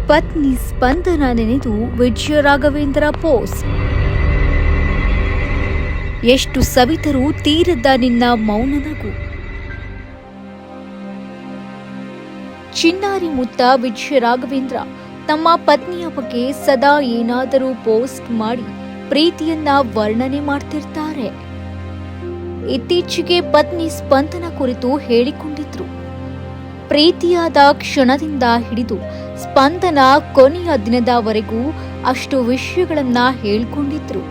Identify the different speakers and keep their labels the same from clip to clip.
Speaker 1: ಪತ್ನಿ ಸ್ಪಂದನ ನೆನೆದು ವಿಜಯ ರಾಘವೇಂದ್ರ ಪೋಸ್ಟ್. ಎಷ್ಟು ಸವಿತರೂ ತೀರದ ನಿನ್ನ ಮೌನ ನಗು. ಚಿನ್ನಾರಿ ಮುತ್ತ ವಿಜಯ ರಾಘವೇಂದ್ರ ತಮ್ಮ ಪತ್ನಿಯ ಬಗ್ಗೆ ಸದಾ ಏನಾದರೂ ಪೋಸ್ಟ್ ಮಾಡಿ ಪ್ರೀತಿಯನ್ನ ವರ್ಣನೆ ಮಾಡ್ತಿರ್ತಾರೆ. ಇತ್ತೀಚೆಗೆ ಪತ್ನಿ ಸ್ಪಂದನ ಕುರಿತು ಹೇಳಿಕೊಂಡಿದ್ರು. ಪ್ರೀತಿಯಾದ ಕ್ಷಣದಿಂದ ಹಿಡಿದು ಸ್ಪಂದನ ಕೊನೆಯ ದಿನದವರೆಗೂ ಅಷ್ಟು ವಿಷಯಗಳನ್ನ ಹೇಳ್ಕೊಂಡಿದ್ರು.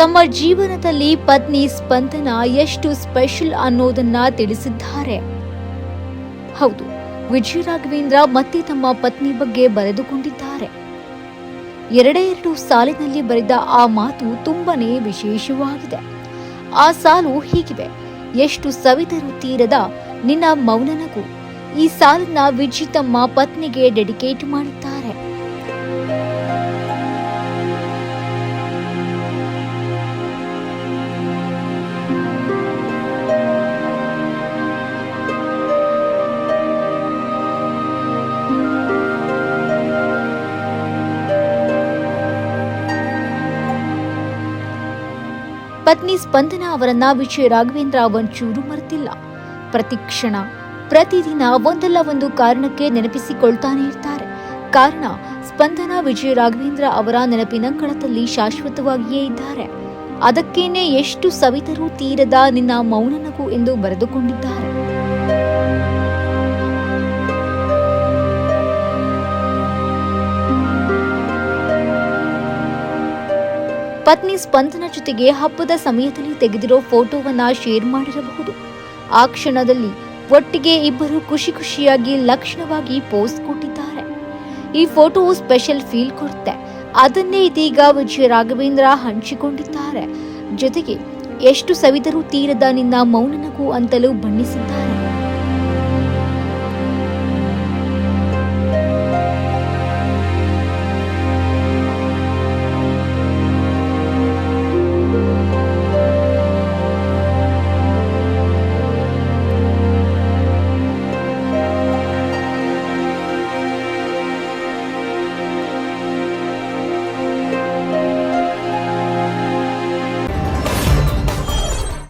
Speaker 1: ತಮ್ಮ ಜೀವನದಲ್ಲಿ ಪತ್ನಿ ಸ್ಪಂದನ ಎಷ್ಟು ಸ್ಪೆಷಲ್ ಅನ್ನೋದನ್ನ ತಿಳಿಸಿದ್ದಾರೆ. ಹೌದು, ವಿಜಯ ರಾಘವೇಂದ್ರ ಮತ್ತೆ ತಮ್ಮ ಪತ್ನಿ ಬಗ್ಗೆ ಬರೆದುಕೊಂಡಿದ್ದಾರೆ. ಎರಡೇ ಸಾಲಿನಲ್ಲಿ ಬರೆದ ಆ ಮಾತು ತುಂಬಾನೇ ವಿಶೇಷವಾಗಿದೆ. ಆ ಸಾಲು ಹೀಗಿವೆ: ಎಷ್ಟು ಸವಿತರೂ ತೀರದ ನಿನ್ನ ಮೌನ ನಗು. ಈ ಸಾಲನ್ನ ವಿಜಿ ತಮ್ಮ ಪತ್ನಿಗೆ ಡೆಡಿಕೇಟ್ ಮಾಡಿದ್ದಾರೆ. ಪತ್ನಿ ಸ್ಪಂದನ ಅವರನ್ನ ವಿಜಯ ರಾಘವೇಂದ್ರ ಒಂಚೂರು ಮರೆತಿಲ್ಲ. ಪ್ರತಿ ಕ್ಷಣ ಪ್ರತಿದಿನ ಒಂದಲ್ಲ ಒಂದು ಕಾರಣಕ್ಕೆ ನೆನಪಿಸಿಕೊಳ್ತಾನೆ ಇರ್ತಾರೆ. ಕಾರಣ, ಸ್ಪಂದನ ವಿಜಯ ರಾಘವೇಂದ್ರ ಅವರ ನೆನಪಿನಂಗಳದಲ್ಲಿ ಶಾಶ್ವತವಾಗಿಯೇ ಇದ್ದಾರೆ. ಅದಕ್ಕೇನೆ ಎಷ್ಟು ಸವಿತರೂ ತೀರದ ನಿನ್ನ ಮೌನ ನಗು ಎಂದು ಬರೆದುಕೊಂಡಿದ್ದಾರೆ. ಪತ್ನಿ ಸ್ಪಂದನ ಜೊತೆಗೆ ಹಬ್ಬದ ಸಮಯದಲ್ಲಿ ತೆಗೆದಿರೋ ಫೋಟೋವನ್ನ ಶೇರ್ ಮಾಡಿರಬಹುದು. ಆ ಕ್ಷಣದಲ್ಲಿ ಒಟ್ಟಿಗೆ ಇಬ್ಬರು ಖುಷಿಯಾಗಿ ಲಕ್ಷಣವಾಗಿ ಪೋಸ್ಟ್ ಕೊಟ್ಟಿದ್ದಾರೆ. ಈ ಫೋಟೋ ಸ್ಪೆಷಲ್ ಫೀಲ್ ಕೊಡುತ್ತೆ. ಅದನ್ನೇ ಇದೀಗ ವಿಜಯ ರಾಘವೇಂದ್ರ ಹಂಚಿಕೊಂಡಿದ್ದಾರೆ. ಜೊತೆಗೆ ಎಷ್ಟು ಸವಿತರೂ ತೀರದ ನಿನ್ನ ಮೌನ ನಗು ಅಂತಲೂ ಬಣ್ಣಿಸಿದ್ದಾರೆ.